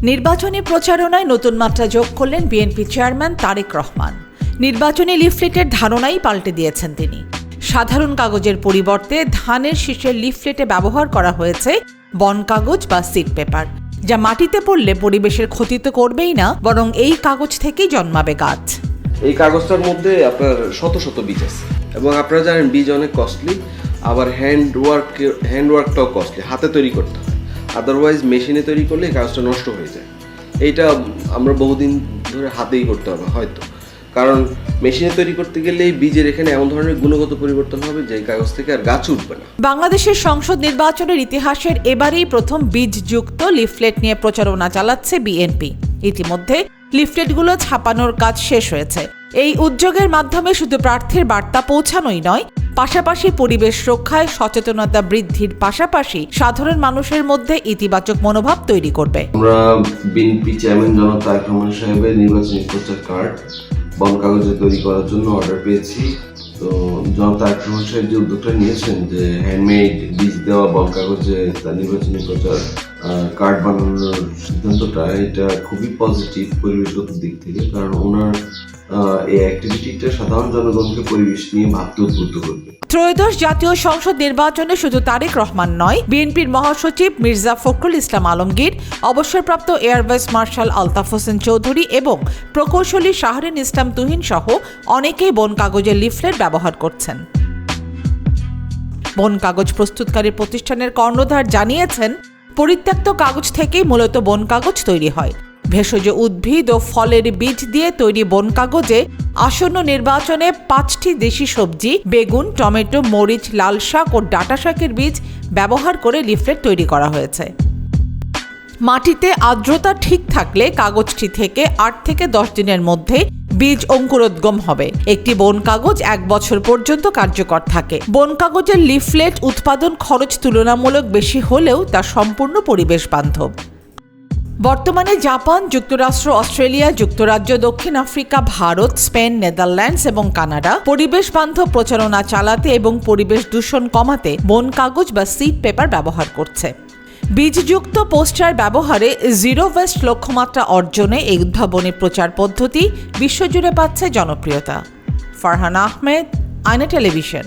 নির্বাচনী প্রচারণায় নতুন মাত্রা যোগ করলেন বিএনপি চেয়ারম্যান তারেক রহমান। নির্বাচনী লিফলেটের ধারণাই পাল্টে দিয়েছেন তিনি। সাধারণ কাগজের পরিবর্তে ধানের শীষের লিফলেটে ব্যবহার করা হয়েছে বন কাগজ বা সিড পেপার, যা মাটিতে পড়লে পরিবেশের ক্ষতি তো করবেই না, বরং এই কাগজ থেকেই জন্মাবে গাছ। এই কাগজটার মধ্যে আপনার শত শত বীজ আছে এবং আপনারা জানেন বীজ অনেক কস্টলি, আবার হ্যান্ডওয়ার্কটাও কস্টলি, হাতে তৈরি করতে হয়। আদারওয়াইজ মেশিনে তৈরি করলে এই কাগজটা নষ্ট হয়ে যায়। এইটা আমরা বহুদিন ধরে হাতেই করতে হবে হয়তো, কারণ মেশিনে তৈরি করতে গেলে এই বীজের এখানে এমন ধরনের গুণগত পরিবর্তন হবে যে কাগজ থেকে আর গাছ উঠবে না। বাংলাদেশের সংসদ নির্বাচনের ইতিহাসের এবারেই প্রথম বীজযুক্ত লিফলেট নিয়ে প্রচারণা চালাচ্ছে বিএনপি। ইতিমধ্যে লিফলেটগুলো ছাপানোর কাজ শেষ হয়েছে। এই উদ্যোগের মাধ্যমে শুধু প্রার্থীর বার্তা পৌঁছানোই নয়, পাশাপাশি পরিবেশ রক্ষায় সচেতনতা বৃদ্ধির পাশাপাশি সাধারণ মানুষের মধ্যে ইতিবাচক মনোভাব তৈরি করবে। আমরা বিএনপি চেয়ারম্যান জনাব তারেক রহমান সাহেবের নির্বাচনী প্রচার কার্ড বন কাগজে তৈরি করার জন্য অর্ডার পেয়েছি। তো জনাব তারেক রহমান সাহেব যে উদ্যোগটা নিয়েছেন যে হ্যান্ডমেড বীজ দেওয়া বন কাগজে তার নির্বাচনী প্রচার কার্ড বানানোর সিদ্ধান্তটা, এটা খুবই পজিটিভ পরিবেশগত দিক থেকে, কারণ ওনার এই অ্যাক্টিভিটিটা সাধারণ জনগণকে পরিবেশ নিয়ে ভাবতে উদ্বুদ্ধ করবে। ত্রয়োদশ জাতীয় সংসদ নির্বাচনে শুধু তারেক রহমান নয়, বিএনপির মহাসচিব মির্জা ফখরুল ইসলাম আলমগীর, অবসরপ্রাপ্ত air vice marshal Altaf Hossain Chowdhury এবং প্রকৌশলী শাহরিন ইসলাম তুহিন সহ অনেকেই বন কাগজের লিফলেট ব্যবহার করছেন। বন কাগজ প্রস্তুতকারী প্রতিষ্ঠানের কর্ণধার জানিয়েছেন, পরিত্যক্ত কাগজ থেকেই মূলত বন কাগজ তৈরি হয়। ভেষজ উদ্ভিদ ও ফলের বীজ দিয়ে তৈরি বন কাগজে আসন্ন নির্বাচনে 5টি দেশি সবজি, বেগুন, টমেটো, মরিচ, লাল শাক ও ডাঁটা শাকের বীজ ব্যবহার করে লিফলেট তৈরি করা হয়েছে। মাটিতে আর্দ্রতা ঠিক থাকলে কাগজটি থেকে 8 থেকে 10 দিনের মধ্যে বীজ অঙ্কুরোদ্গম হবে। একটি বন কাগজ 1 বছর পর্যন্ত কার্যকর থাকে। বন কাগজের লিফলেট উৎপাদন খরচ তুলনামূলক বেশি হলেও তা সম্পূর্ণ পরিবেশ বান্ধব। বর্তমানে জাপান, যুক্তরাষ্ট্র, অস্ট্রেলিয়া, যুক্তরাজ্য, দক্ষিণ আফ্রিকা, ভারত, স্পেন, নেদারল্যান্ডস এবং কানাডা পরিবেশ বান্ধব প্রচারণা চালাতে এবং পরিবেশ দূষণ কমাতে বন কাগজ বা সিড পেপার ব্যবহার করছে। বীজযুক্ত পোস্টার ব্যবহারে জিরো ওয়েস্ট লক্ষ্যমাত্রা অর্জনে এই উদ্ভাবনী প্রচার পদ্ধতি বিশ্বজুড়ে পাচ্ছে জনপ্রিয়তা। ফারহানা আহমেদ, আয়না টেলিভিশন।